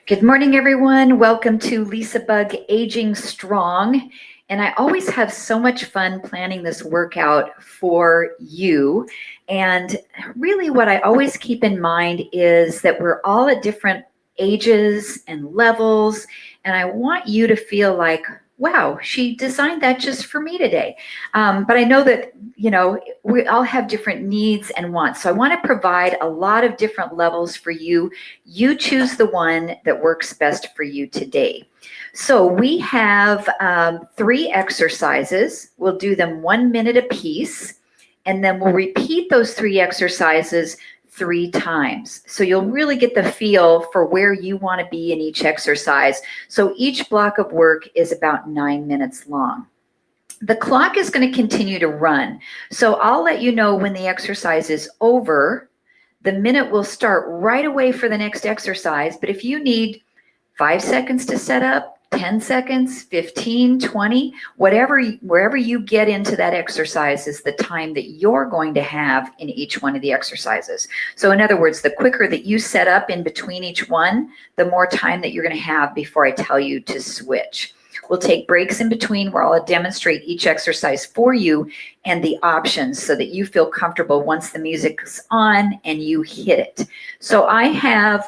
Good morning, everyone. Welcome to LisaBug Aging Strong. And I always have so much fun planning this workout for you. And really what I always keep in mind is that we're all at different ages and levels. And I want you to feel like, wow, she designed that just for me today. But I know that, we all have different needs and wants. So I want to provide a lot of different levels for you. You choose the one that works best for you today. So we have 3 exercises. We'll do them 1 minute apiece, and then we'll repeat those 3 exercises 3 times. So you'll really get the feel for where you want to be in each exercise. So each block of work is about 9 minutes long. The clock is going to continue to run. So I'll let you know when the exercise is over. The minute will start right away for the next exercise. But if you need 5 seconds to set up, 10 seconds, 15, 20, wherever you get into that exercise is the time that you're going to have in each one of the exercises. So in other words, the quicker that you set up in between each one, the more time that you're going to have before I tell you to switch. We'll take breaks in between where I'll demonstrate each exercise for you and the options so that you feel comfortable once the music's on and you hit it. So I have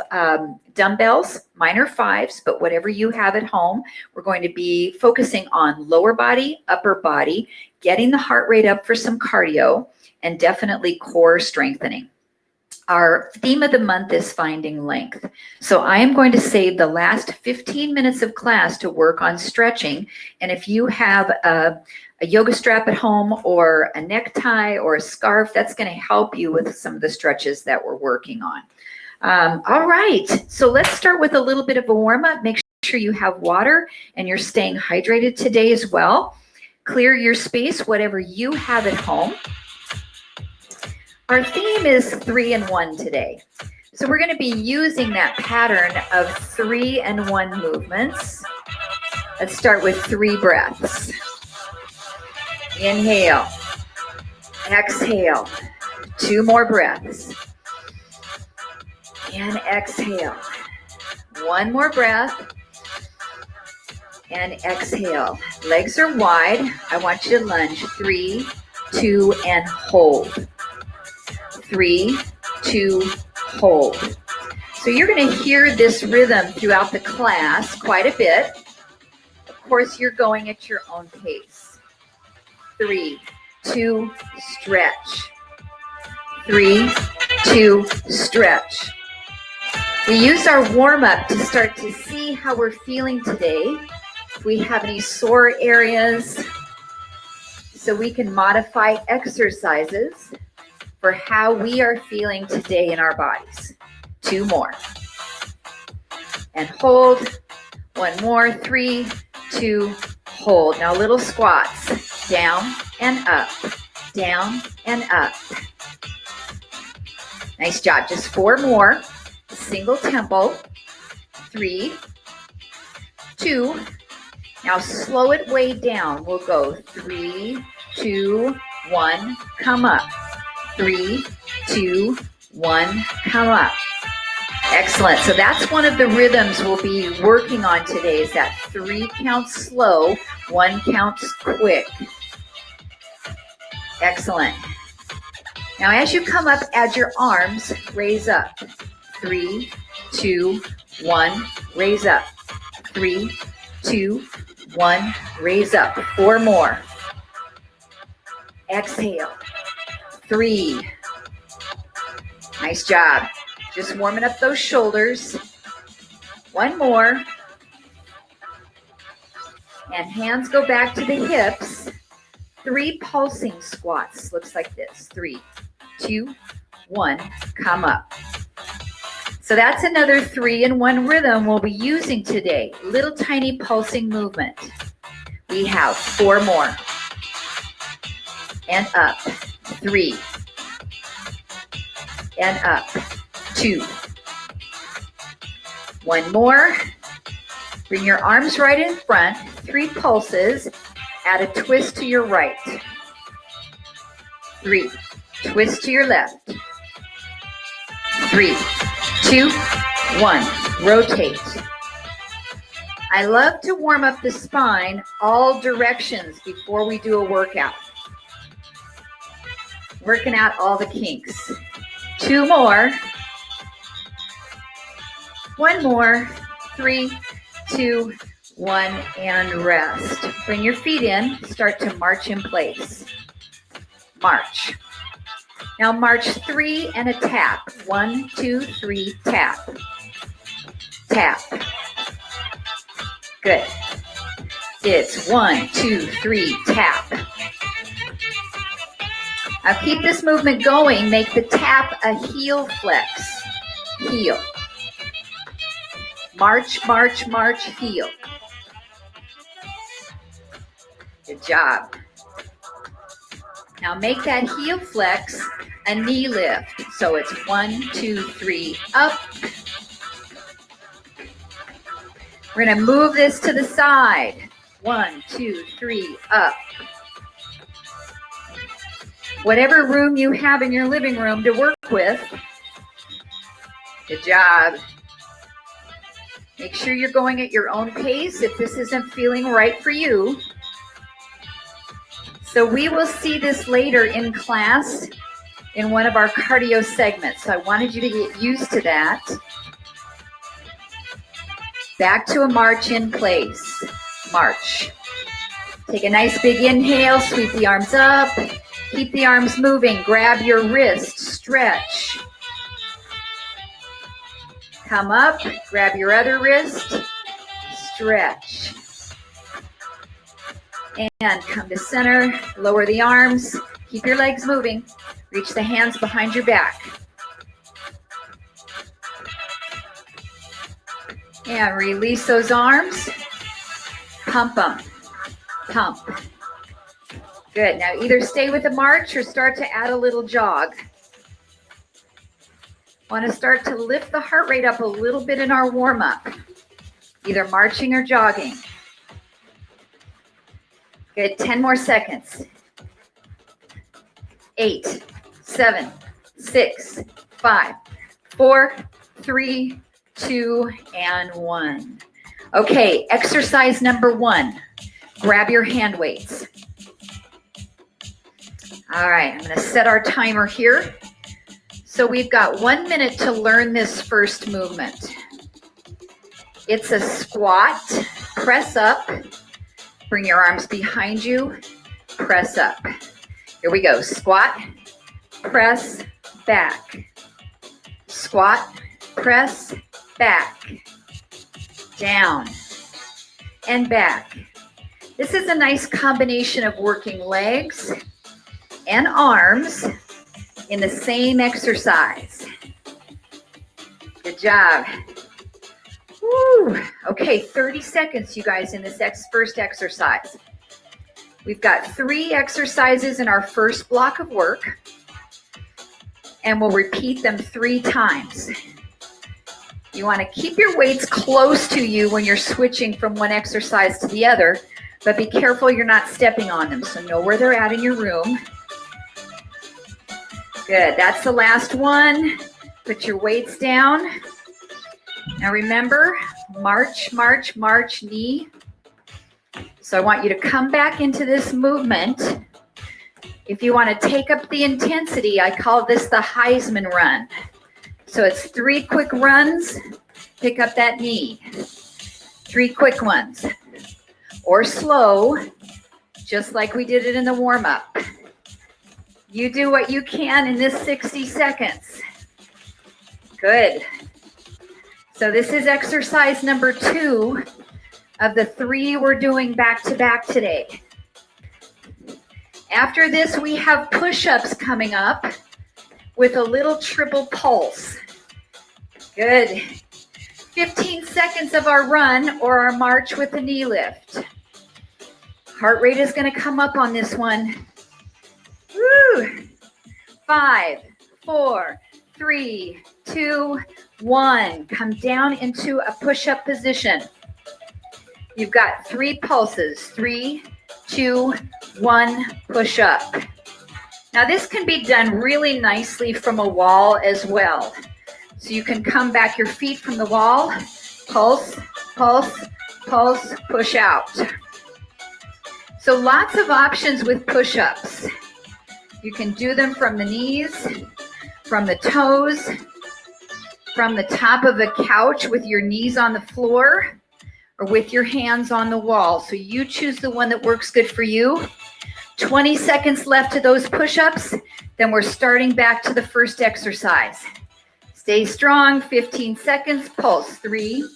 dumbbells, mine are 5s, but whatever you have at home, we're going to be focusing on lower body, upper body, getting the heart rate up for some cardio, and definitely core strengthening. Our theme of the month is finding length. So I am going to save the last 15 minutes of class to work on stretching. And if you have a yoga strap at home or a necktie or a scarf, that's going to help you with some of the stretches that we're working on. All right, so let's start with a little bit of a warm-up. Make sure you have water and you're staying hydrated today as well. Clear your space, whatever you have at home. Our theme is 3 and 1 today. So we're going to be using that pattern of 3 and 1 movements. Let's start with 3 breaths. Inhale, exhale, 2 more breaths. And exhale. 1 more breath. And exhale. Legs are wide. I want you to lunge. 3, 2, and hold. 3, 2, hold. So you're going to hear this rhythm throughout the class quite a bit. Of course, you're going at your own pace. 3, 2, stretch. 3, 2, stretch. We use our warm-up to start to see how we're feeling today. If we have any sore areas, so we can modify exercises for how we are feeling today in our bodies. 2 more. And hold. 1 more. 3, 2, hold. Now little squats. Down and up. Down and up. Nice job. Just 4 more. Single tempo. 3, 2. Now slow it way down. We'll go 3, 2, 1. Come up. 3, 2, 1, come up. Excellent. So that's one of the rhythms we'll be working on today is that 3 counts slow, 1 counts quick. Excellent. Now as you come up, add your arms, raise up. 3, 2, 1, raise up. 3, 2, 1, raise up. 4 more. Exhale. 3. Nice job. Just warming up those shoulders. 1 more. And hands go back to the hips. 3 pulsing squats. Looks like this. 3, 2, 1. Come up. So that's another 3 and 1 rhythm we'll be using today. Little tiny pulsing movement. We have 4 more. And up. 3. And up. 2. 1 more. Bring your arms right in front. 3 pulses. Add a twist to your right. 3. Twist to your left. 3, 2, 1. Rotate. I love to warm up the spine all directions before we do a workout. Working out all the kinks. 2 more. 1 more. 3, 2, 1, and rest. Bring your feet in. Start to march in place. March. Now march 3 and a tap. 1, 2, 3, tap. Tap. Good. It's 1, 2, 3, tap. Now keep this movement going. Make the tap a heel flex. Heel. March, march, march, heel. Good job. Now make that heel flex a knee lift. So it's 1, 2, 3, up. We're going to move this to the side. 1, 2, 3, up. Whatever room you have in your living room to work with. Good job. Make sure you're going at your own pace if this isn't feeling right for you. So we will see this later in class in one of our cardio segments. So I wanted you to get used to that. Back to a march in place. March. Take a nice big inhale, sweep the arms up. Keep the arms moving. Grab your wrist, stretch. Come up, grab your other wrist, stretch. And come to center, lower the arms, keep your legs moving. Reach the hands behind your back. And release those arms. Pump them. Pump. Good. Now either stay with the march or start to add a little jog. Want to start to lift the heart rate up a little bit in our warm-up, either marching or jogging. Good. 10 more seconds. 8, 7, 6, 5, 4, 3, 2, and 1. Okay, exercise number 1. Grab your hand weights. All right, I'm going to set our timer here. So we've got 1 minute to learn this first movement. It's a squat, press up, bring your arms behind you, press up. Here we go, squat, press, back. Squat, press, back. Down and back. This is a nice combination of working legs and arms in the same exercise. Good job. Woo. Okay, 30 seconds, you guys, in this first exercise. We've got 3 exercises in our first block of work, and we'll repeat them 3 times. You want to keep your weights close to you when you're switching from one exercise to the other, but be careful you're not stepping on them, so know where they're at in your room. Good, that's the last one. Put your weights down. Now remember, march, march, march, knee. So I want you to come back into this movement. If you want to take up the intensity, I call this the Heisman run. So it's 3 quick runs, pick up that knee. 3 quick ones. Or slow, just like we did it in the warm-up. You do what you can in this 60 seconds. Good. So this is exercise number 2 of the 3 we're doing back-to-back today. After this, we have push-ups coming up with a little triple pulse. Good. 15 seconds of our run or our march with a knee lift. Heart rate is going to come up on this one. Woo! 5, 4, 3, 2, 1. Come down into a push-up position. You've got 3 pulses. 3, 2, 1, push up. Now this can be done really nicely from a wall as well. So you can come back your feet from the wall, pulse, pulse, pulse, push out. So lots of options with push-ups. You can do them from the knees, from the toes, from the top of a couch with your knees on the floor, or with your hands on the wall. So you choose the one that works good for you. 20 seconds left to those push-ups, then we're starting back to the first exercise. Stay strong, 15 seconds, pulse. 3,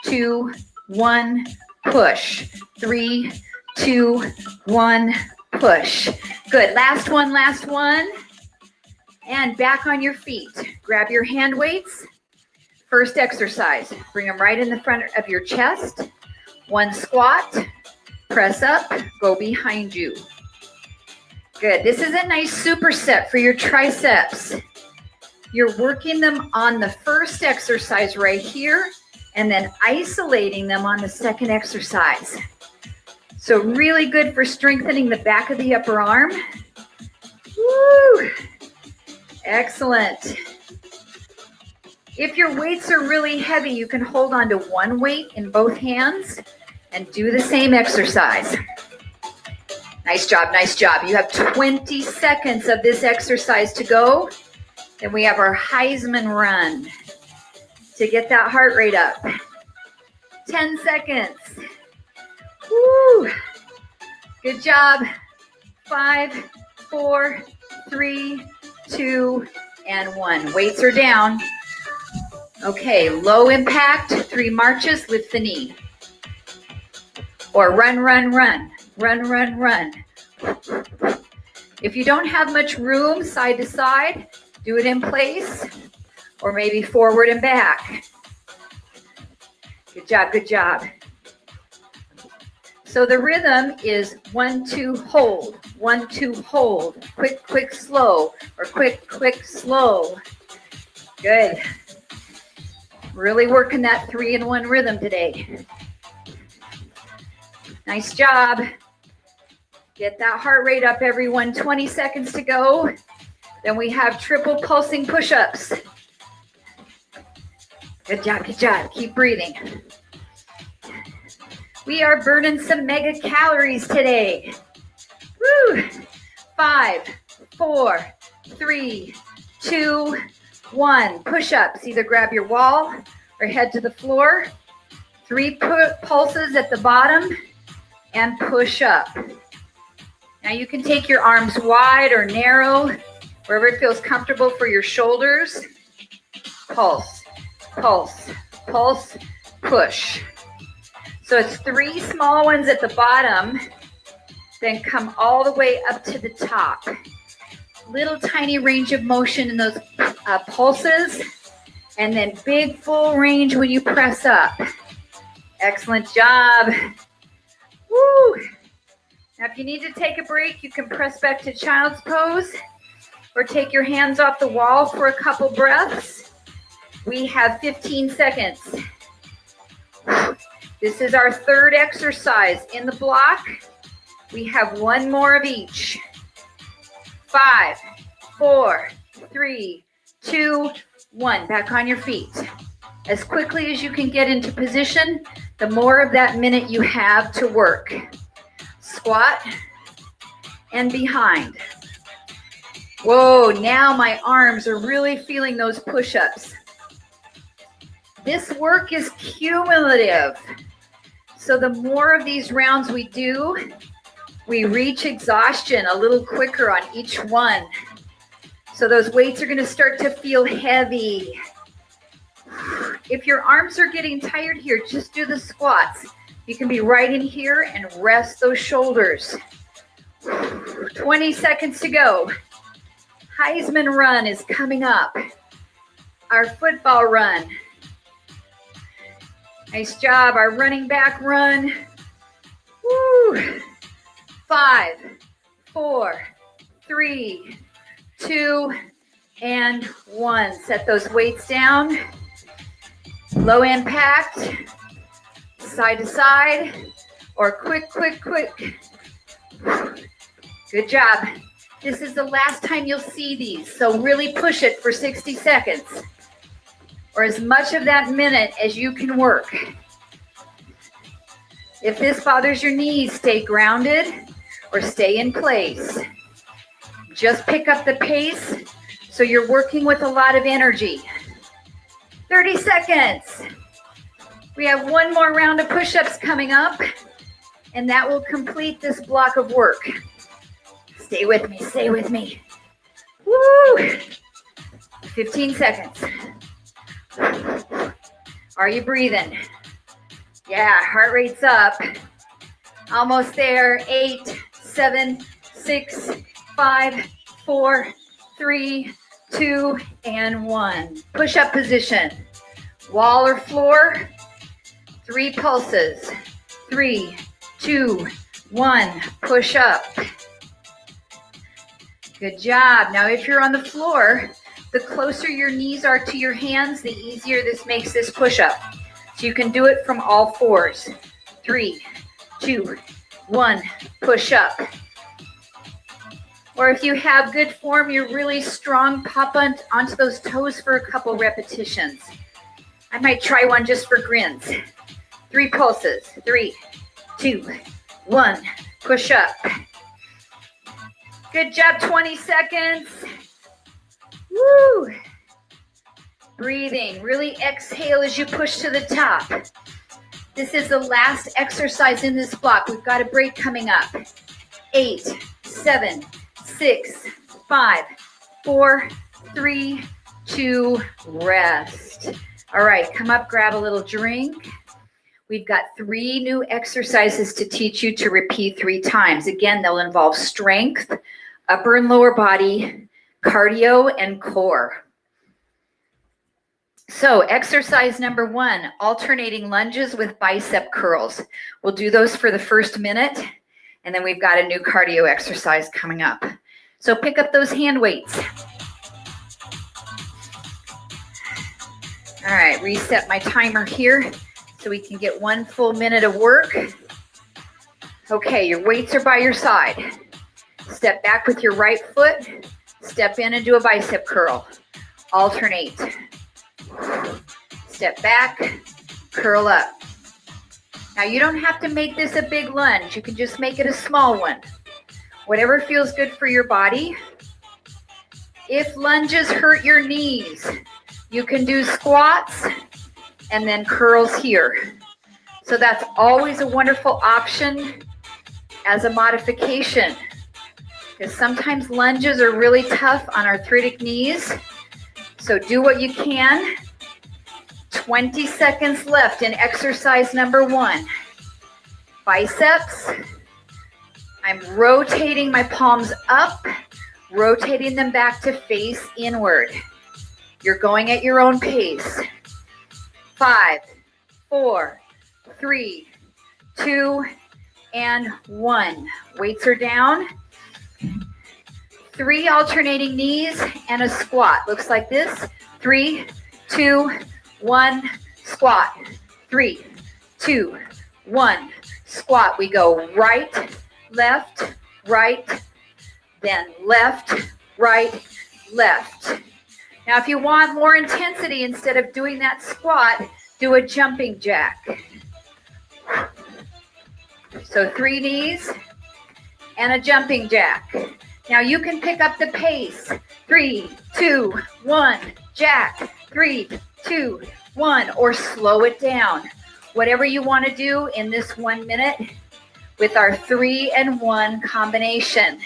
2, 1, push. 3, 2, 1, push. Good, last one, last one. And back on your feet. Grab your hand weights. First exercise, bring them right in the front of your chest. 1 squat, press up, go behind you. Good, this is a nice superset for your triceps. You're working them on the first exercise right here, and then isolating them on the second exercise. So really good for strengthening the back of the upper arm. Woo! Excellent. If your weights are really heavy, you can hold on to one weight in both hands and do the same exercise. Nice job, nice job. You have 20 seconds of this exercise to go. Then we have our Heisman run to get that heart rate up. 10 seconds. Woo! Good job. 5, 4, 3, 2, and 1. Weights are down. Okay, low impact, 3 marches, lift the knee. Or run, run, run, run, run, run. If you don't have much room side to side, do it in place, or maybe forward and back. Good job, good job. So the rhythm is 1, 2, hold, 1, 2, hold, quick, quick, slow, or quick, quick, slow. Good. Really working that 3-in-1 rhythm today. Nice job. Get that heart rate up, everyone. 20 seconds to go. Then we have triple pulsing push-ups. Good job, good job. Keep breathing. We are burning some mega calories today. Woo! 5, 4, 3, 2, 1. Push-ups. Either grab your wall or head to the floor. 3 pulses at the bottom and push up. Now you can take your arms wide or narrow, wherever it feels comfortable for your shoulders. Pulse, pulse, pulse, push. So it's 3 small ones at the bottom, then come all the way up to the top. Little tiny range of motion in those pulses, and then big full range when you press up. Excellent job. Woo! Now if you need to take a break, you can press back to child's pose or take your hands off the wall for a couple breaths. We have 15 seconds. This is our 3rd exercise in the block. We have 1 more of each. 5, 4, 3, 2, 1. Back on your feet. As quickly as you can get into position, the more of that minute you have to work. Squat and behind. Whoa, now my arms are really feeling those push-ups. This work is cumulative. So the more of these rounds we do, we reach exhaustion a little quicker on each one. So those weights are going to start to feel heavy. If your arms are getting tired here, just do the squats. You can be right in here and rest those shoulders. 20 seconds to go. Heisman run is coming up. Our football run. Nice job. Our running back run. Woo. 5, 4, 3, 2, and 1. Set those weights down. Low impact. Side to side. Or quick, quick, quick. Good job. This is the last time you'll see these, so really push it for 60 seconds. or as much of that minute as you can work. If this bothers your knees, stay grounded or stay in place. Just pick up the pace so you're working with a lot of energy. 30 seconds. We have one more round of push-ups coming up, and that will complete this block of work. Stay with me, stay with me. Woo! 15 seconds. Are you breathing? Yeah, heart rate's up. Almost there. 8, 7, 6, 5, 4, 3, 2, and 1. Push-up position. Wall or floor. 3 pulses. 3, 2, 1. Push up. Good job. Now if you're on the floor, the closer your knees are to your hands, the easier this makes this push-up. So you can do it from all fours. 3, 2, 1. Push up. Or if you have good form, you're really strong, pop onto those toes for a couple repetitions. I might try one just for grins. 3 pulses. 3, 2, 1. Push up. Good job, 20 seconds. Woo! Breathing. Really exhale as you push to the top. This is the last exercise in this block. We've got a break coming up. 8, 7, 6, 5, 4, 3, 2, rest. All right, come up, grab a little drink. We've got 3 new exercises to teach you to repeat 3 times. Again, they'll involve strength, upper and lower body, cardio, and core. So exercise number 1, alternating lunges with bicep curls. We'll do those for the first minute, and then we've got a new cardio exercise coming up. So pick up those hand weights. All right, reset my timer here so we can get 1 full minute of work. Okay, your weights are by your side. Step back with your right foot. Step in and do a bicep curl. Alternate. Step back, curl up. Now you don't have to make this a big lunge. You can just make it a small one. Whatever feels good for your body. If lunges hurt your knees, you can do squats and then curls here. So that's always a wonderful option as a modification, because sometimes lunges are really tough on arthritic knees. So do what you can. 20 seconds left in exercise number 1. Biceps. I'm rotating my palms up, rotating them back to face inward. You're going at your own pace. 5, 4, 3, 2, and 1. Weights are down. 3 alternating knees and a squat. Looks like this. 3, 2, 1, squat. 3, 2, 1, squat. We go right, left, right, then left, right, left. Now, if you want more intensity, instead of doing that squat, do a jumping jack. So 3 knees and a jumping jack. Now you can pick up the pace. 3, 2, 1, jack. 3, 2, 1, or slow it down. Whatever you want to do in this 1 minute with our 3 and 1 combination.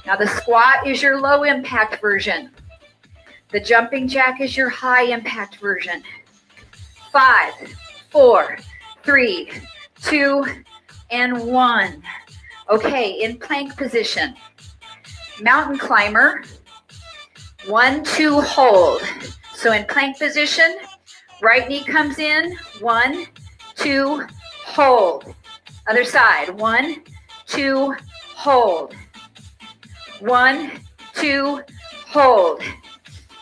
Now the squat is your low impact version. The jumping jack is your high impact version. 5, 4, 3, 2, and 1. Okay, in plank position. Mountain climber. 1, 2, hold. So in plank position, right knee comes in. 1, 2, hold. Other side. 1, 2, hold. 1, 2, hold.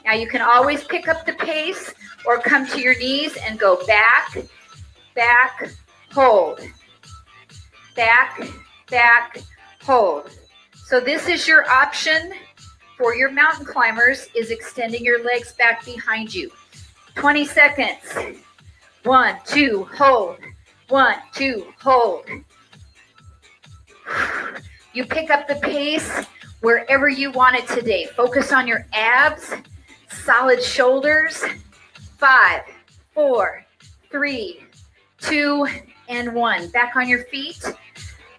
Now you can always pick up the pace or come to your knees and go back, back, hold. Back, back, hold. So this is your option for your mountain climbers is extending your legs back behind you. 20 seconds. 1, 2, hold. 1, 2, hold. You pick up the pace wherever you want it today. Focus on your abs, solid shoulders. 5, 4, 3, 2, and 1. Back on your feet.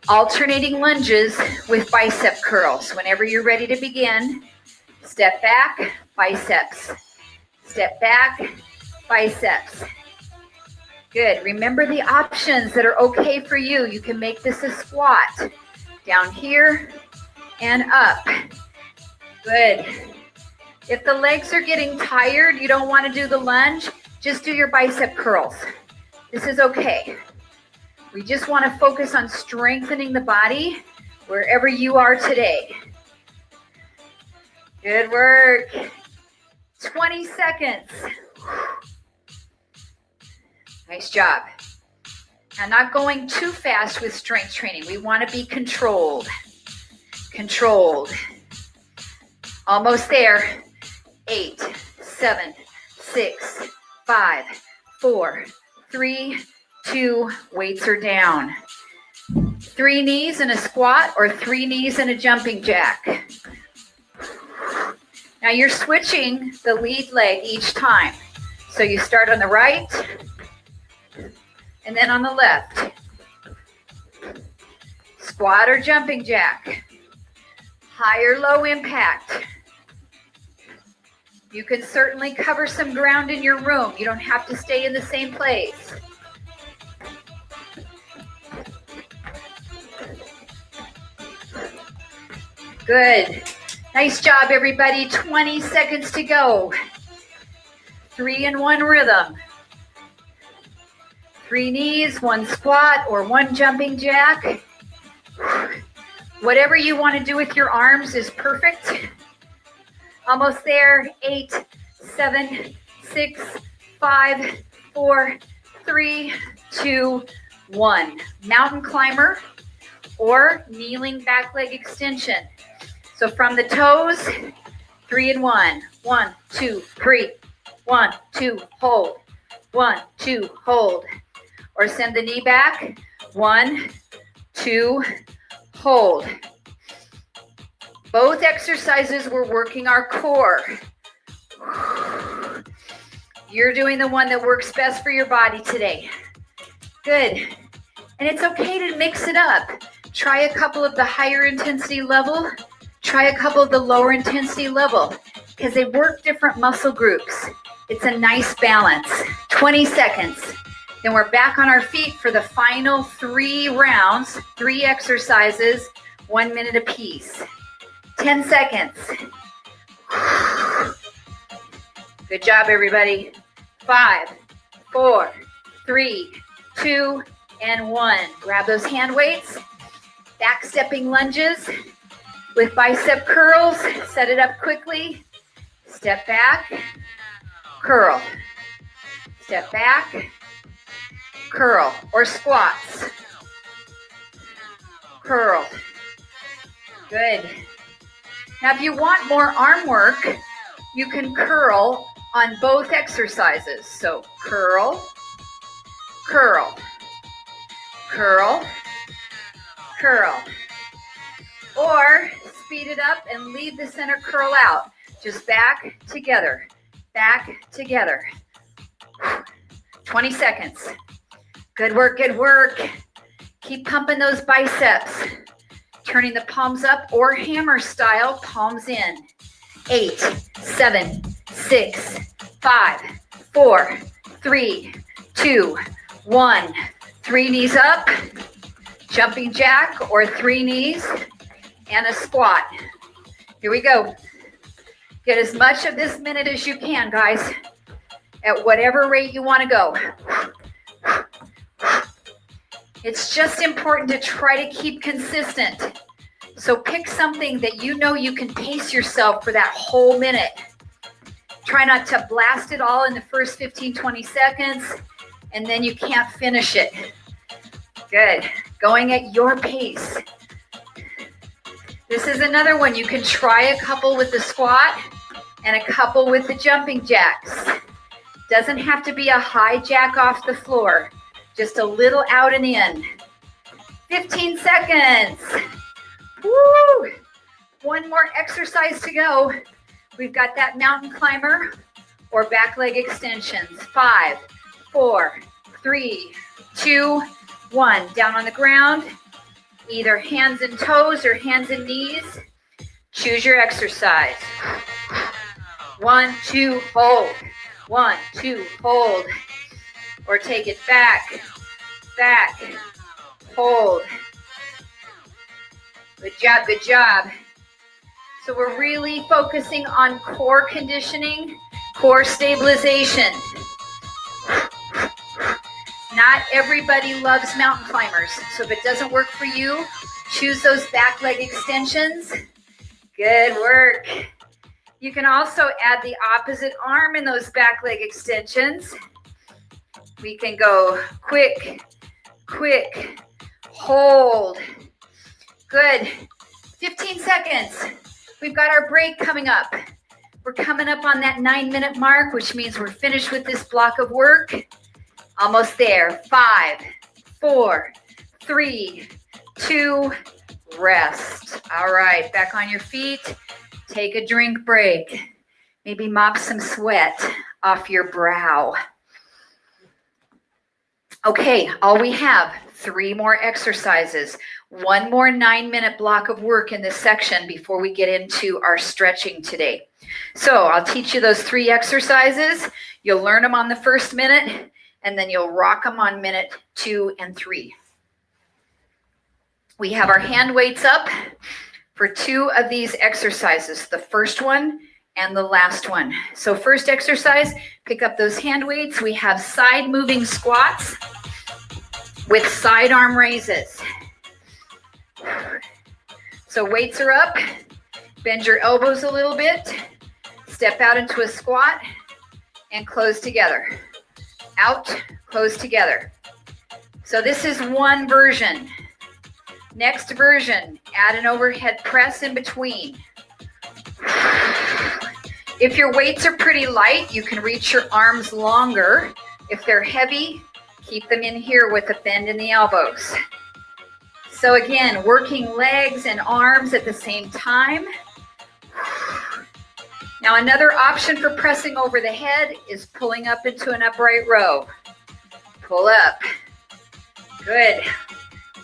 Alternating lunges with bicep curls. Whenever you're ready to begin, step back, biceps. Step back, biceps. Good. Remember the options that are okay for you. You can make this a squat. Down here and up. Good. If the legs are getting tired, you don't want to do the lunge, just do your bicep curls. This is okay. We just want to focus on strengthening the body wherever you are today. Good work. 20 seconds. Nice job. Now, not going too fast with strength training. We want to be controlled. Controlled. Almost there. 8, 7, 6, 5, 4, 3, 2, weights are down. 3 knees in a squat or 3 knees in a jumping jack. Now you're switching the lead leg each time. So you start on the right and then on the left. Squat or jumping jack. High or low impact. You can certainly cover some ground in your room. You don't have to stay in the same place. Good. Nice job, everybody. 20 seconds to go. 3 in 1 rhythm. 3 knees, 1 squat, or 1 jumping jack. Whatever you want to do with your arms is perfect. Almost there. 8, 7, 6, 5, 4, 3, 2, 1. Mountain climber or kneeling back leg extension. So from the toes, 3 in 1. 1, 2, 3. 1, 2, hold. 1, 2, hold. Or send the knee back. 1, 2, hold. Both exercises, we're working our core. You're doing the one that works best for your body today. Good. And it's okay to mix it up. Try a couple of the higher intensity level. Try a couple of the lower intensity level because they work different muscle groups. It's a nice balance. 20 seconds. Then we're back on our feet for the final 3 rounds, 3 exercises, 1 minute apiece. 10 seconds. Good job, everybody. 5, 4, 3, 2, and 1. Grab those hand weights. Back stepping lunges with bicep curls. Set it up quickly. Step back, curl. Step back, curl. Or squats. Curl. Good. Now, if you want more arm work, you can curl on both exercises. So curl, curl, curl, curl. Or speed it up and leave the center curl out. Just back together, back together. 20 seconds. Good work, good work. Keep pumping those biceps. Turning the palms up or hammer style, palms in. 8, 7, 6, 5, 4, 3, 2, 1. 3 knees up, jumping jack or 3 knees, and a squat. Here we go. Get as much of this minute as you can, guys, at whatever rate you want to go. It's just important to try to keep consistent. So pick something that you know you can pace yourself for that whole minute. Try not to blast it all in the first 15, 20 seconds, and then you can't finish it. Good. Going at your pace. This is another one. You can try a couple with the squat and a couple with the jumping jacks. Doesn't have to be a high jack off the floor, just a little out and in. 15 seconds. Woo! One more exercise to go. We've got that mountain climber or back leg extensions. 5, 4, 3, 2, 1. Down on the ground, either hands and toes or hands and knees. Choose your exercise. 1, 2, hold. 1, 2, hold. Or take it back, back, hold. Good job, good job. So we're really focusing on core conditioning, core stabilization. Not everybody loves mountain climbers, so if it doesn't work for you, choose those back leg extensions. Good work. You can also add the opposite arm in those back leg extensions. We can go quick, quick, hold. Good. 15 seconds. We've got our break coming up. We're coming up on that 9-minute mark, which means we're finished with this block of work. Almost there. 5, 4, 3, 2, rest. All right, back on your feet. Take a drink break. Maybe mop some sweat off your brow. Okay, all we have, 3 more exercises. 1 more 9-minute block of work in this section before we get into our stretching today. So I'll teach you those 3 exercises. You'll learn them on the first minute, and then you'll rock them on minute 2 and 3. We have our hand weights up for 2 of these exercises, the first one and the last one. So first exercise, pick up those hand weights. We have side moving squats with side arm raises. So weights are up, bend your elbows a little bit, step out into a squat, and close together. Out, close together. So this is one version. Next version, add an overhead press in between. If your weights are pretty light, you can reach your arms longer. If they're heavy, keep them in here with a bend in the elbows. So again, working legs and arms at the same time. Now another option for pressing over the head is pulling up into an upright row. Pull up. Good.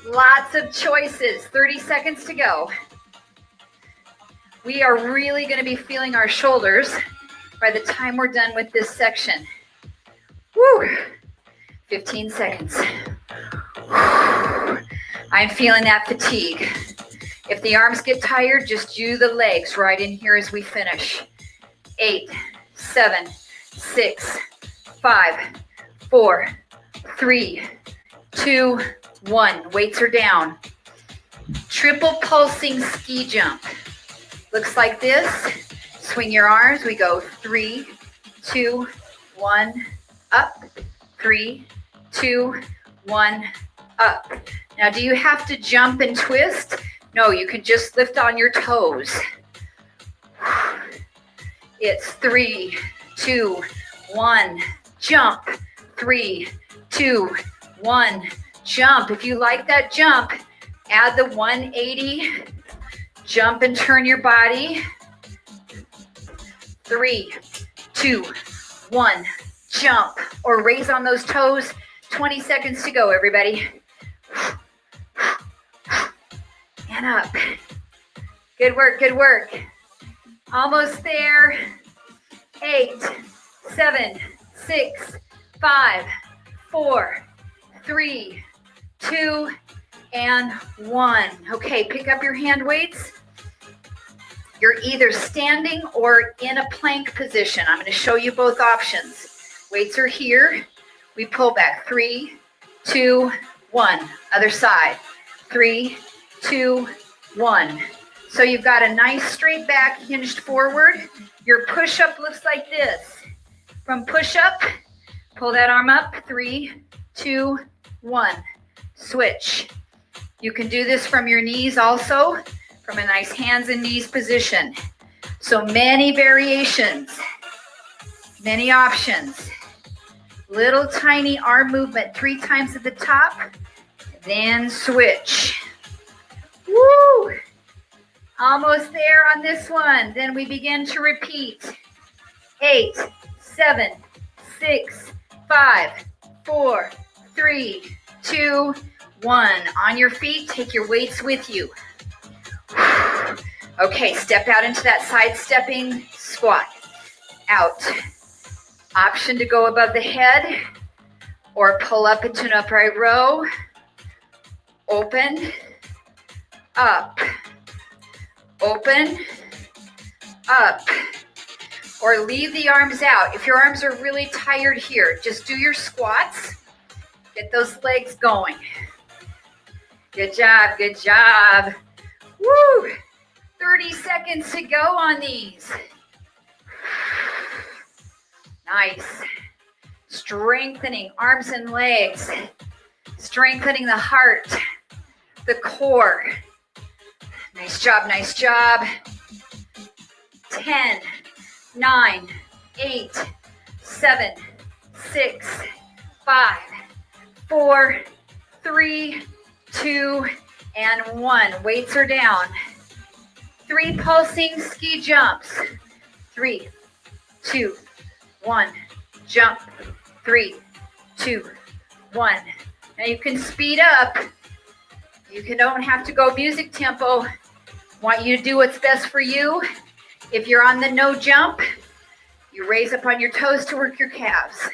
Lots of choices. 30 seconds to go. We are really going to be feeling our shoulders by the time we're done with this section. Woo! 15 seconds. I'm feeling that fatigue. If the arms get tired, just do the legs right in here as we finish. 8, 7, 6, 5, 4, 3, 2, 1. Weights are down. Triple pulsing ski jump. Looks like this. Swing your arms. We go 3, 2, 1, up. 3, 2, 1, up. Now, do you have to jump and twist? No, you can just lift on your toes. It's 3, 2, 1, jump. 3, 2, 1, jump. If you like that jump, add the 180. Jump and turn your body. 3, 2, 1, jump. Or raise on those toes. 20 seconds to go, everybody. And up. Good work, good work. Almost there. 8, 7, 6, 5, 4, 3, 2, and 1. Okay, pick up your hand weights. You're either standing or in a plank position. I'm going to show you both options. Weights are here. We pull back. 3, 2, 1. Other side. 3, 2, 1. So you've got a nice straight back, hinged forward. Your push-up looks like this. From push-up, pull that arm up. 3, 2, 1. Switch. You can do this from your knees also. from a nice hands and knees position. So many variations, many options. Little tiny arm movement 3 times at the top, then switch. Woo! Almost there on this one. Then we begin to repeat. 8, 7, 6, 5, 4, 3, 2, 1. On your feet, take your weights with you. Okay, step out into that side-stepping squat. Out. Option to go above the head or pull up into an upright row. Open, up, open, up. Or leave the arms out. If your arms are really tired here, just do your squats. Get those legs going. Good job, good job. Woo! 30 seconds to go on these. Nice. Strengthening arms and legs. Strengthening the heart, the core. Nice job, nice job. 10, 9, 8, 7, 6, 5, 4, 3, 2, and 1. Weights are down. 3 pulsing ski jumps. 3, 2, 1. Jump. 3, 2, 1. Now you can speed up. You don't have to go music tempo. Want you to do what's best for you. If you're on the no jump, you raise up on your toes to work your calves.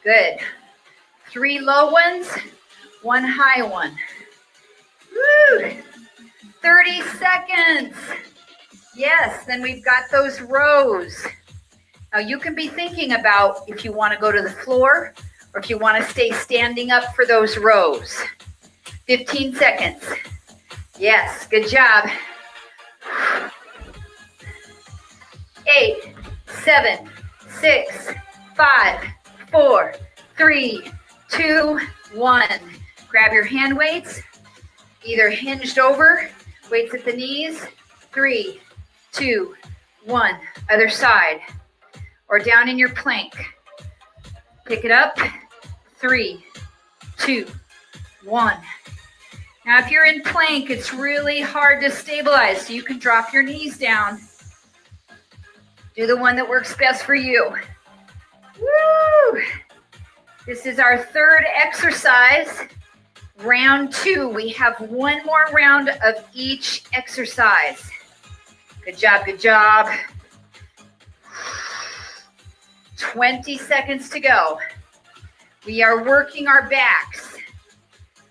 Good. 3 low ones, 1 high one. Woo! 30 seconds. Yes, then we've got those rows. Now you can be thinking about if you want to go to the floor or if you want to stay standing up for those rows. 15 seconds. Yes, good job. 8, 7, 6, 5, 4, 3, 2, 1. Grab your hand weights, either hinged over, weights at the knees. 3, 2, 1. Other side. Or down in your plank. Pick it up. 3, 2, 1. Now, if you're in plank, it's really hard to stabilize, so you can drop your knees down. Do the one that works best for you. Woo! This is our 3rd exercise, round 2. We have 1 more round of each exercise. Good job, good job. 20 seconds to go. We are working our backs,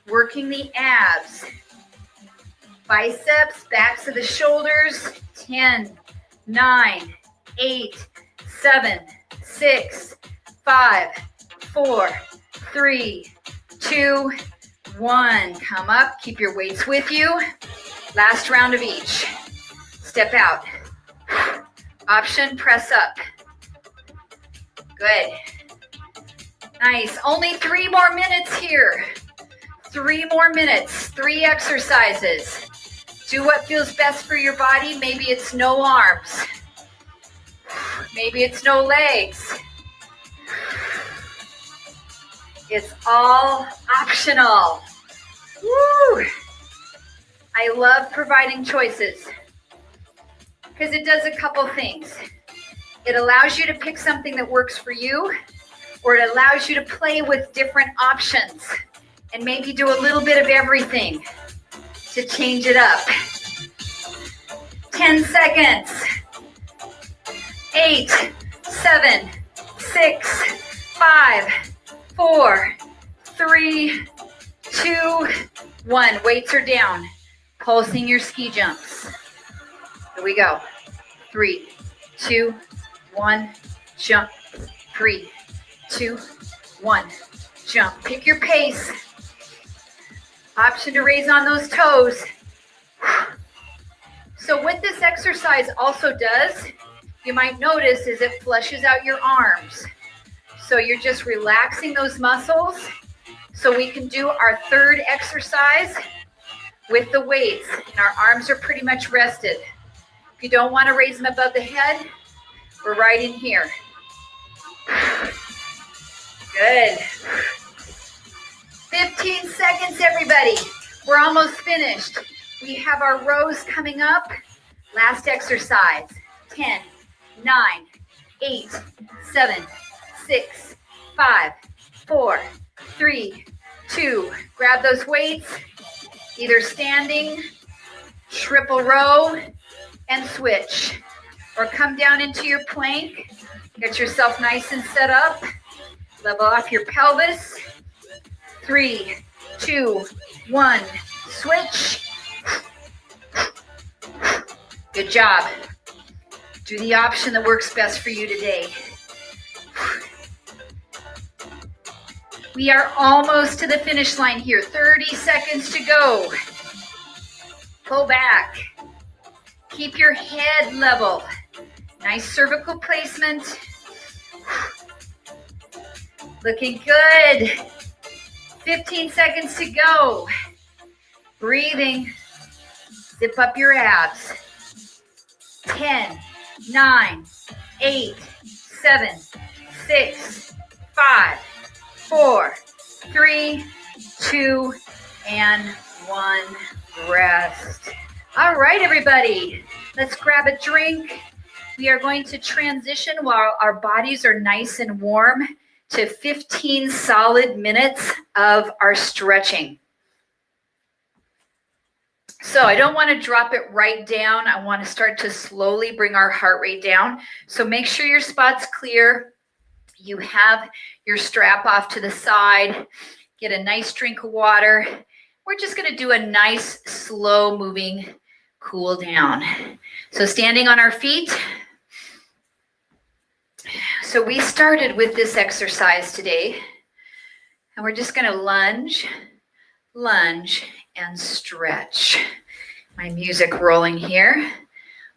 working the abs, biceps, backs of the shoulders. 10, 9, 8, 7, 6, 5, 4, 3, 2, 1. Come up, keep your weights with you. Last round of each. Step out. Option, press up. Good. Nice. Only 3 more minutes here. 3 more minutes. 3 exercises. Do what feels best for your body. Maybe it's no arms. Maybe it's no legs. It's all optional. Woo! I love providing choices because it does a couple things. It allows you to pick something that works for you, or it allows you to play with different options and maybe do a little bit of everything to change it up. 10 seconds. 8, 7, 6, 5, 4, 3, 2, 1. Weights are down. Pulsing your ski jumps. Here we go. 3, 2, 1. Jump. 3, 2, 1. Jump. Pick your pace. Option to raise on those toes. So what this exercise also does, you might notice, is it flushes out your arms. So you're just relaxing those muscles. So we can do our 3rd exercise, with the weights, and our arms are pretty much rested. If you don't want to raise them above the head, we're right in here. Good. 15 seconds, everybody. We're almost finished. We have our rows coming up. Last exercise. 10, 9, 8, 7, 6, 5, 4, 3, 2. Grab those weights, either standing, triple row, and switch. Or come down into your plank. Get yourself nice and set up. Level off your pelvis. 3, 2, 1. Switch. Good job. Do the option that works best for you today. We are almost to the finish line here. 30 seconds to go. Pull back. Keep your head level. Nice cervical placement. Looking good. 15 seconds to go. Breathing. Zip up your abs. 10, 9, 8, 7, 6, 5, 4, 3, 2, and 1. Rest. All right, everybody. Let's grab a drink. We are going to transition while our bodies are nice and warm to 15 solid minutes of our stretching. So I don't want to drop it right down. I want to start to slowly bring our heart rate down. So make sure your spot's clear. You have your strap off to the side. Get a nice drink of water. We're just going to do a nice, slow moving cool down. So standing on our feet. So we started with this exercise today. And we're just going to lunge, and stretch. My music rolling here.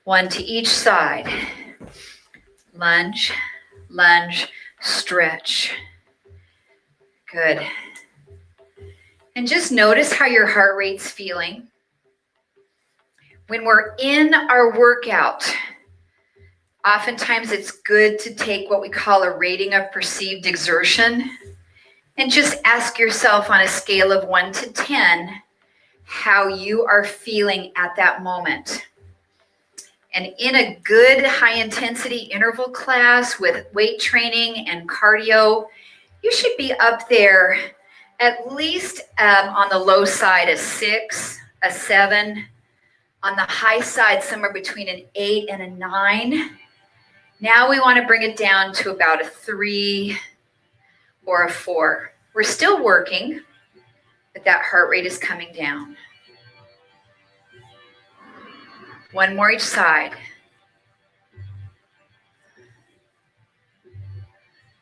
1 to each side. Lunge, stretch. Good. And just notice how your heart rate's feeling. When we're in our workout, oftentimes it's good to take what we call a rating of perceived exertion and just ask yourself on a scale of 1 to 10 how you are feeling at that moment. And in a good high intensity interval class with weight training and cardio, you should be up there at least on the low side a 6, a 7, on the high side somewhere between an 8 and a 9. Now we want to bring it down to about a 3 or a 4. We're still working, but that heart rate is coming down. 1 more each side.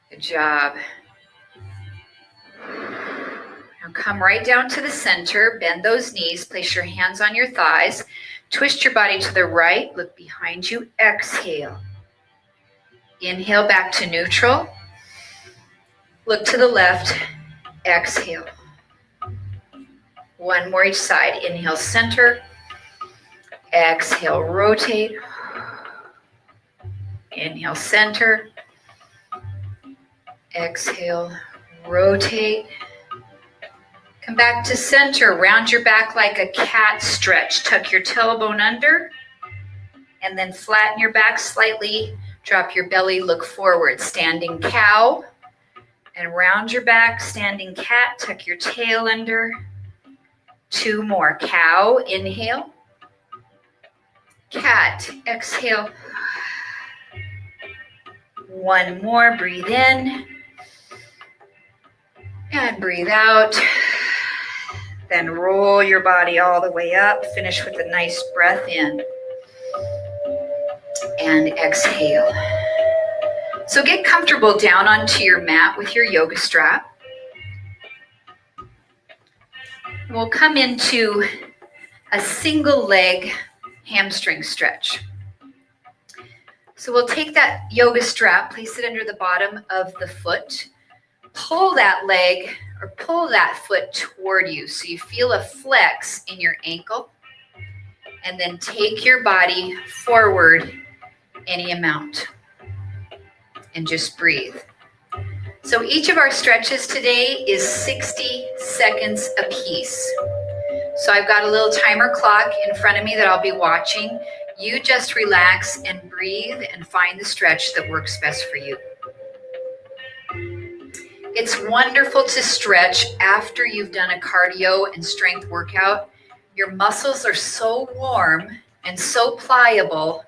Good job. Now come right down to the center, bend those knees, place your hands on your thighs, twist your body to the right, look behind you, exhale. Inhale back to neutral. Look to the left, exhale. 1 more each side. Inhale, center. Exhale, rotate. Inhale, center. Exhale, rotate. Come back to center. Round your back like a cat stretch. Tuck your tailbone under. And then flatten your back slightly. Drop your belly, look forward. Standing cow. And round your back, standing cat. Tuck your tail under. 2 more. Cow, inhale. Cat, exhale. 1 more, breathe in. And breathe out. Then roll your body all the way up. Finish with a nice breath in. And exhale. So get comfortable down onto your mat with your yoga strap. We'll come into a single leg hamstring stretch. So we'll take that yoga strap, place it under the bottom of the foot, pull that leg or pull that foot toward you so you feel a flex in your ankle, and then take your body forward any amount and just breathe. So each of our stretches today is 60 seconds apiece. So I've got a little timer clock in front of me that I'll be watching. You just relax and breathe and find the stretch that works best for you. It's wonderful to stretch after you've done a cardio and strength workout. Your muscles are so warm and so pliable,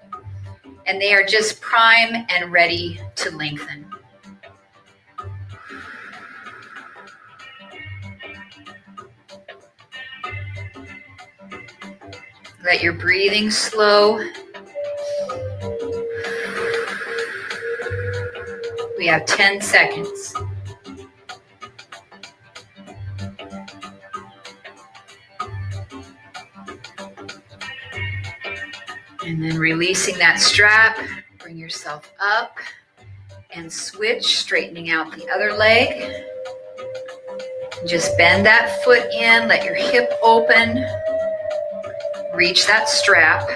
and they are just prime and ready to lengthen. Let your breathing slow. We have 10 seconds. And then releasing that strap, bring yourself up and switch, straightening out the other leg. Just bend that foot in, let your hip open, reach that strap.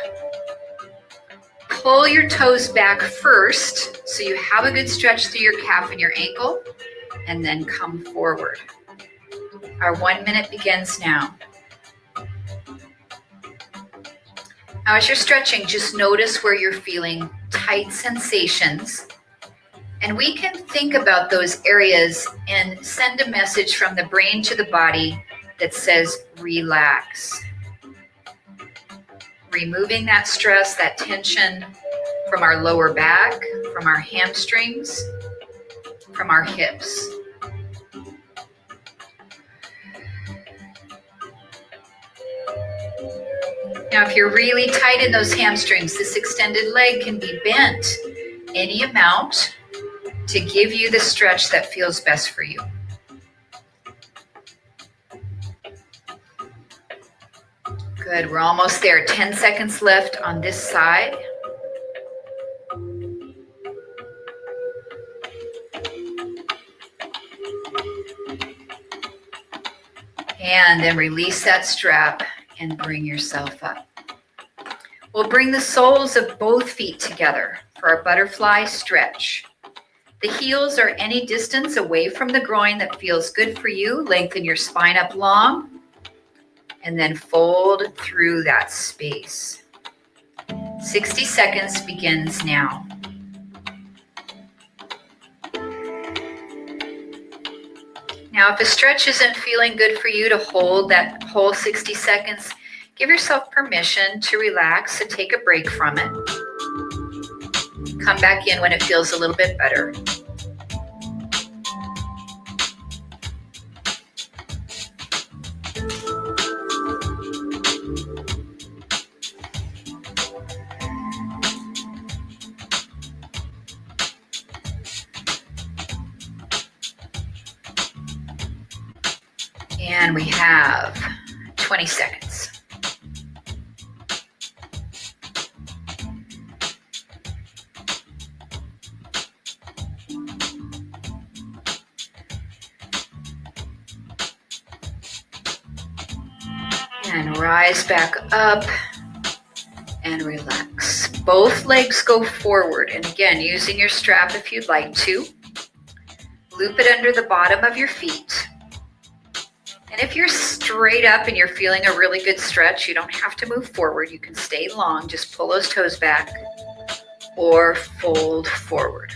Pull your toes back first so you have a good stretch through your calf and your ankle, and then come forward. Our 1 minute begins now. Now, as you're stretching, just notice where you're feeling tight sensations. And we can think about those areas and send a message from the brain to the body that says, relax. Removing that stress, that tension from our lower back, from our hamstrings, from our hips. Now, if you're really tight in those hamstrings, this extended leg can be bent any amount to give you the stretch that feels best for you. Good, we're almost there. 10 seconds left on this side. And then release that strap and bring yourself up. We'll bring the soles of both feet together for our butterfly stretch. The heels are any distance away from the groin that feels good for you. Lengthen your spine up long and then fold through that space. 60 seconds begins now. Now, if a stretch isn't feeling good for you to hold that whole 60 seconds, give yourself permission to relax and take a break from it. Come back in when it feels a little bit better. And we have 20 seconds. And rise back up and relax. Both legs go forward. And again, using your strap if you'd like to. Loop it under the bottom of your feet. And if you're straight up and you're feeling a really good stretch, you don't have to move forward. You can stay long. Just pull those toes back or fold forward.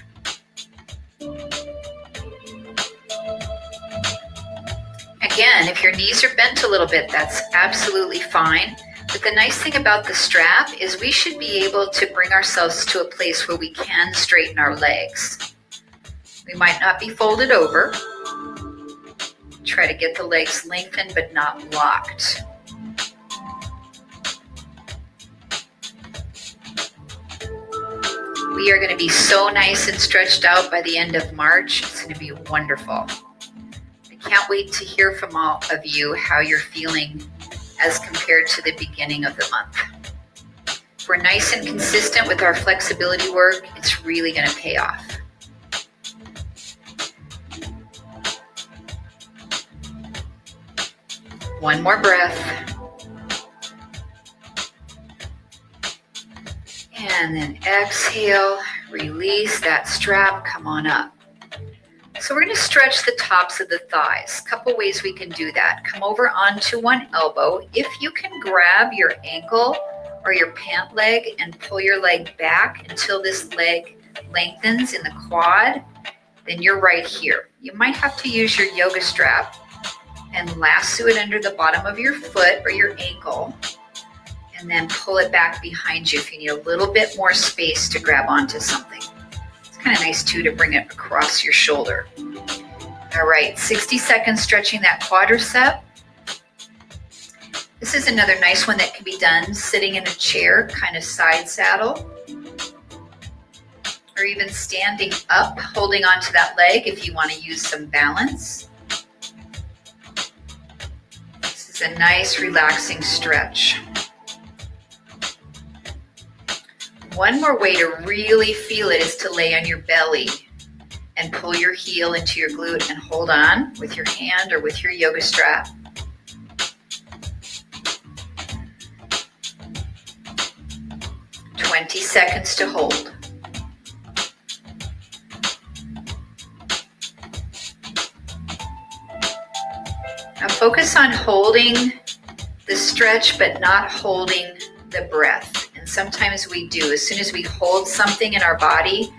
Again, if your knees are bent a little bit, that's absolutely fine. But the nice thing about the strap is we should be able to bring ourselves to a place where we can straighten our legs. We might not be folded over. Try to get the legs lengthened but not locked. We are going to be so nice and stretched out by the end of March. It's going to be wonderful. I can't wait to hear from all of you how you're feeling as compared to the beginning of the month. If we're nice and consistent with our flexibility work, it's really going to pay off. One more breath. And then exhale, release that strap, come on up. So we're going to stretch the tops of the thighs. A couple ways we can do that. Come over onto one elbow. If you can grab your ankle or your pant leg and pull your leg back until this leg lengthens in the quad, then you're right here. You might have to use your yoga strap and lasso it under the bottom of your foot or your ankle, and then pull it back behind you if you need a little bit more space to grab onto something. It's kind of nice too to bring it across your shoulder. All right, 60 seconds stretching that quadricep. This is another nice one that can be done sitting in a chair, kind of side saddle, or even standing up, holding onto that leg if you want to use some balance. This is a nice relaxing stretch. One more way to really feel it is to lay on your belly and pull your heel into your glute and hold on with your hand or with your yoga strap. "20 seconds to hold. Now focus on holding the stretch, but not holding the breath. And sometimes we do. As soon as we hold something in our body,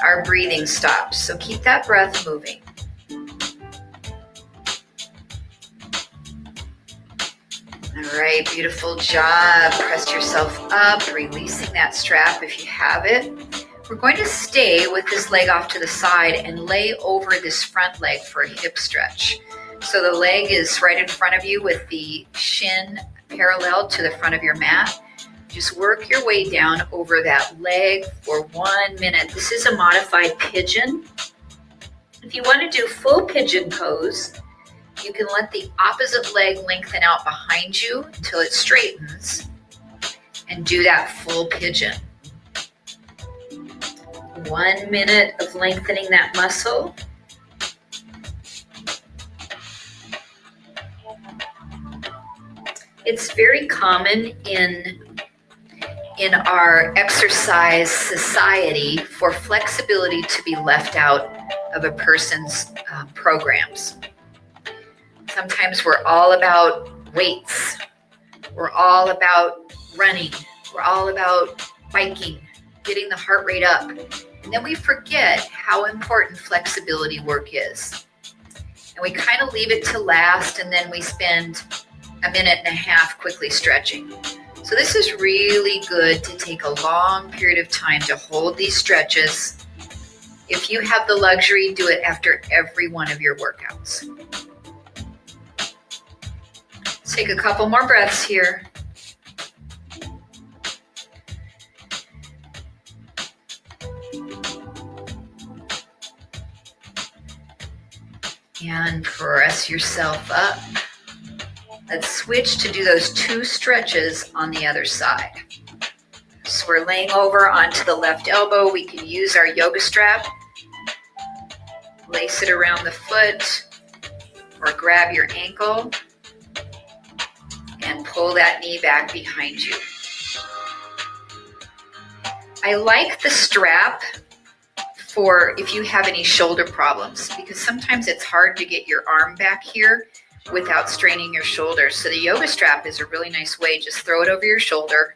our breathing stops. So keep that breath moving. All right, beautiful job. Press yourself up, releasing that strap if you have it. We're going to stay with this leg off to the side and lay over this front leg for a hip stretch. So the leg is right in front of you with the shin parallel to the front of your mat. Just work your way down over that leg for 1 minute. This is a modified pigeon. If you want to do full pigeon pose, you can let the opposite leg lengthen out behind you until it straightens and do that full pigeon. 1 minute of lengthening that muscle. It's very common in our exercise society for flexibility to be left out of a person's programs. Sometimes we're all about weights. We're all about running. We're all about biking, getting the heart rate up. And then we forget how important flexibility work is. And we kind of leave it to last, and then we spend a minute and a half quickly stretching. So this is really good to take a long period of time to hold these stretches. If you have the luxury, do it after every one of your workouts. Let's take a couple more breaths here. And press yourself up. Let's switch to do those 2 stretches on the other side. So we're laying over onto the left elbow. We can use our yoga strap. Lace it around the foot or grab your ankle and pull that knee back behind you. I like the strap for if you have any shoulder problems, because sometimes it's hard to get your arm back here without straining your shoulders. So the yoga strap is a really nice way. Just throw it over your shoulder,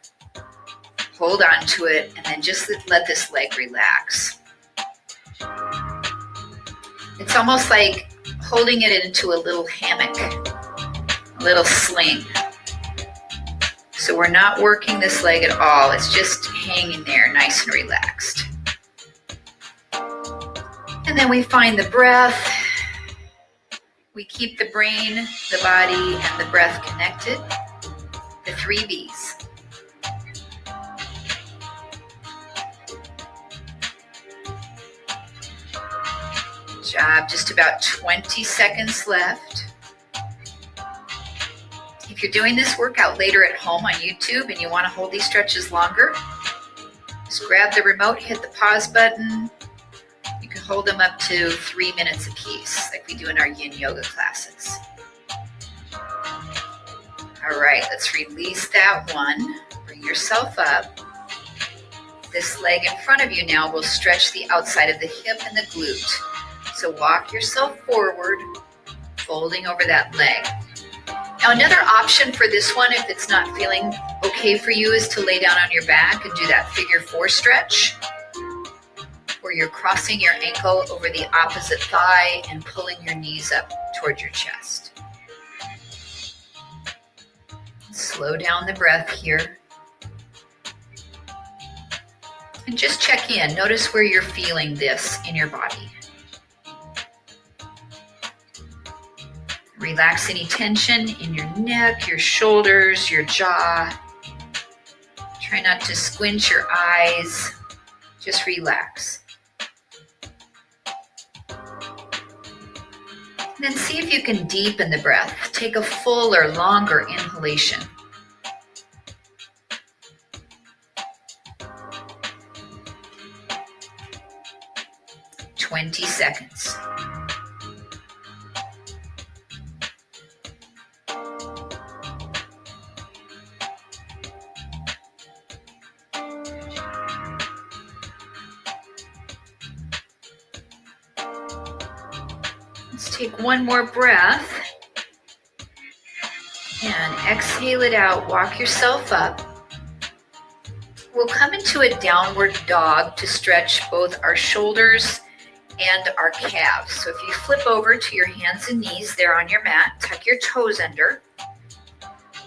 hold on to it, and then just let this leg relax. It's almost like holding it into a little hammock, a little sling. So we're not working this leg at all. It's just hanging there nice and relaxed. And then we find the breath. We keep the brain, the body, and the breath connected. The 3 B's. Good job. Just about 20 seconds left. If you're doing this workout later at home on YouTube and you want to hold these stretches longer, just grab the remote, hit the pause button. You can hold them up to 3 minutes apiece, like we do in our yin yoga classes. All right, let's release that one. Bring yourself up. This leg in front of you now will stretch the outside of the hip and the glute. So walk yourself forward, folding over that leg. Now another option for this one, if it's not feeling okay for you, is to lay down on your back and do that figure 4 stretch, where you're crossing your ankle over the opposite thigh and pulling your knees up toward your chest. Slow down the breath here. And just check in. Notice where you're feeling this in your body. Relax any tension in your neck, your shoulders, your jaw. Try not to squint your eyes. Just relax. And then see if you can deepen the breath. Take a fuller, longer inhalation. "20 seconds. Let's take one more breath and exhale it out. Walk yourself up. We'll come into a downward dog to stretch both our shoulders and our calves. So if you flip over to your hands and knees there on your mat, tuck your toes under,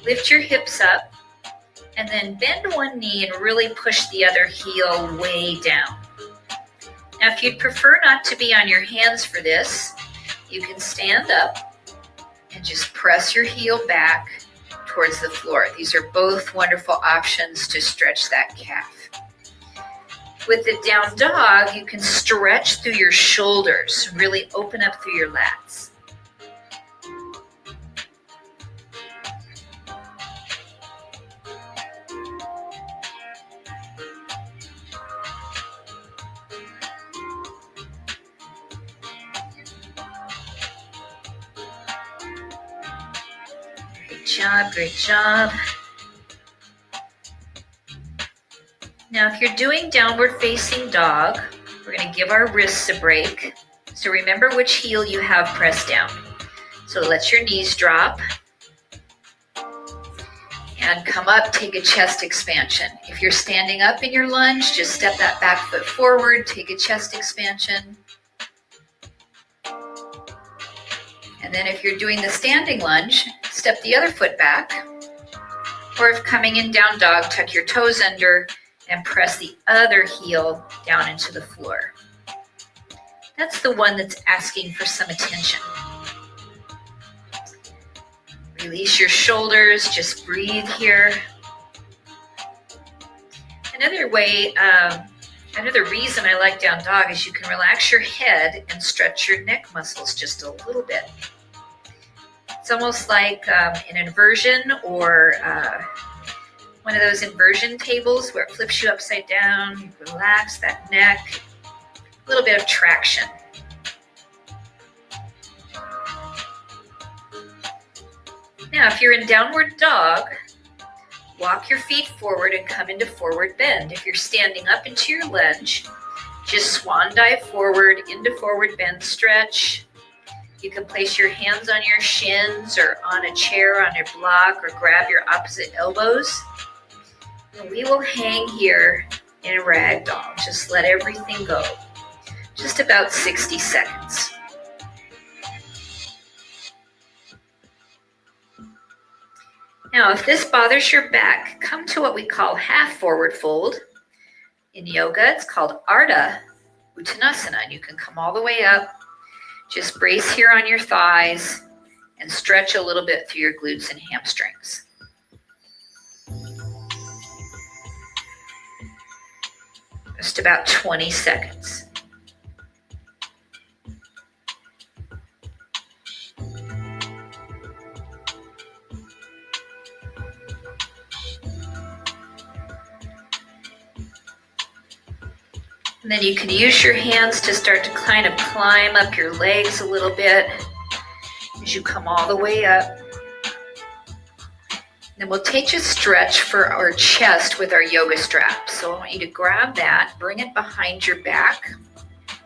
lift your hips up, and then bend one knee and really push the other heel way down. Now, if you'd prefer not to be on your hands for this, you can stand up and just press your heel back towards the floor. These are both wonderful options to stretch that calf. With the down dog, you can stretch through your shoulders, really open up through your lats. Great job, great job. Now, if you're doing downward facing dog, we're going to give our wrists a break. So remember which heel you have pressed down. So let your knees drop and come up, take a chest expansion. If you're standing up in your lunge, just step that back foot forward, take a chest expansion. And then if you're doing the standing lunge, step the other foot back. Or if coming in down dog, tuck your toes under and press the other heel down into the floor. That's the one that's asking for some attention. Release your shoulders, just breathe here. Another reason I like down dog is you can relax your head and stretch your neck muscles just a little bit. It's almost like an inversion or one of those inversion tables where it flips you upside down. You relax that neck, a little bit of traction. Now, if you're in downward dog, walk your feet forward and come into forward bend. If you're standing up into your lunge, just swan dive forward into forward bend stretch. You can place your hands on your shins or on a chair, on a block, or grab your opposite elbows. And we will hang here in a ragdoll. Just let everything go. Just about 60 seconds. Now, if this bothers your back, come to what we call half forward fold. In yoga, it's called Ardha Uttanasana. And you can come all the way up. Just brace here on your thighs and stretch a little bit through your glutes and hamstrings. Just about 20 seconds. And then you can use your hands to start to kind of climb up your legs a little bit as you come all the way up. Then we'll take a stretch for our chest with our yoga strap. So I want you to grab that, bring it behind your back.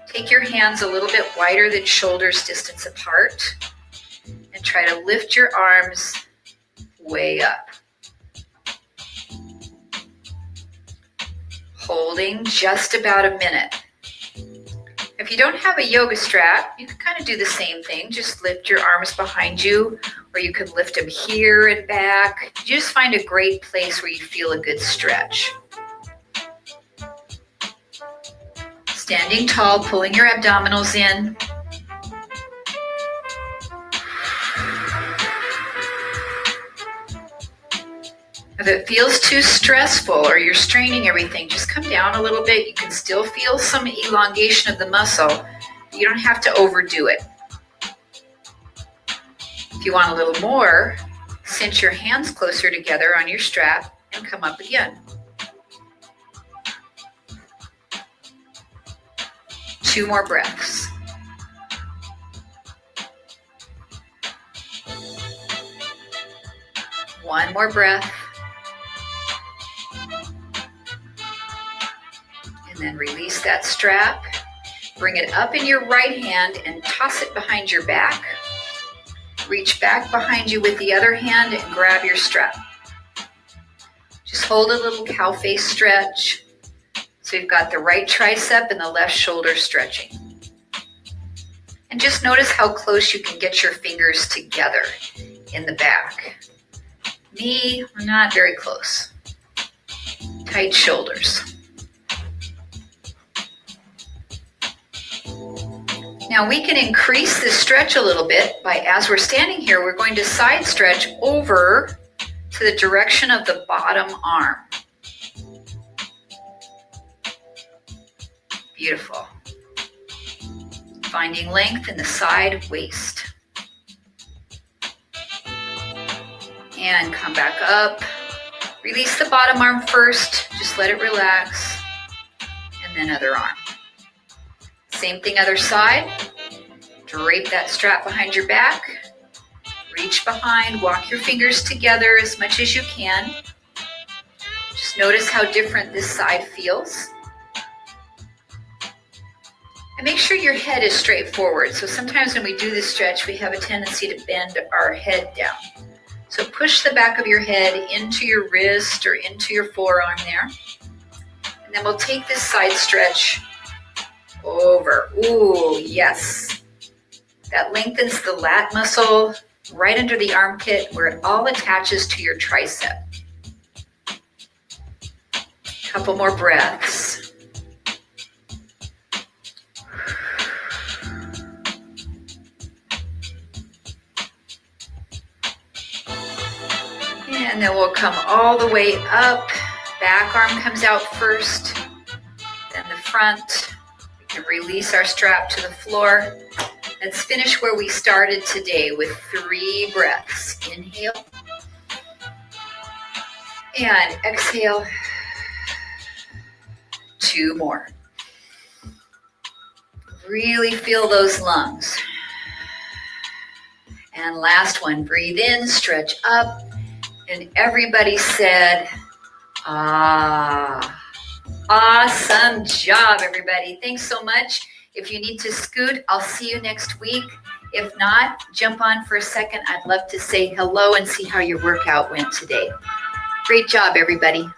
Take your hands a little bit wider than shoulders distance apart and try to lift your arms way up. Holding just about a minute. If you don't have a yoga strap, you can kind of do the same thing. Just lift your arms behind you, or you can lift them here and back. You just find a great place where you feel a good stretch. Standing tall, pulling your abdominals in. If it feels too stressful or you're straining everything, just come down a little bit. You can still feel some elongation of the muscle. You don't have to overdo it. If you want a little more, cinch your hands closer together on your strap and come up again. 2 more breaths. One more breath. And then release that strap. Bring it up in your right hand and toss it behind your back. Reach back behind you with the other hand and grab your strap. Just hold a little cow face stretch. So you've got the right tricep and the left shoulder stretching. And just notice how close you can get your fingers together in the back. Me, not very close. Tight shoulders. Now we can increase this stretch a little bit by, as we're standing here, we're going to side stretch over to the direction of the bottom arm. Beautiful. Finding length in the side waist. And come back up. Release the bottom arm first. Just let it relax. And then other arm. Same thing, other side. Drape that strap behind your back. Reach behind, walk your fingers together as much as you can. Just notice how different this side feels. And make sure your head is straight forward. So sometimes when we do this stretch, we have a tendency to bend our head down. So push the back of your head into your wrist or into your forearm there. And then we'll take this side stretch over. Ooh, yes. That lengthens the lat muscle right under the armpit where it all attaches to your tricep. Couple more breaths. And then we'll come all the way up. Back arm comes out first, then the front. We can release our strap to the floor. Let's finish where we started today with 3 breaths. Inhale. And exhale. 2 more. Really feel those lungs. And last one, breathe in, stretch up. And everybody said, ah. Awesome job, everybody. Thanks so much. If you need to scoot, I'll see you next week. If not, jump on for a second. I'd love to say hello and see how your workout went today. Great job, everybody.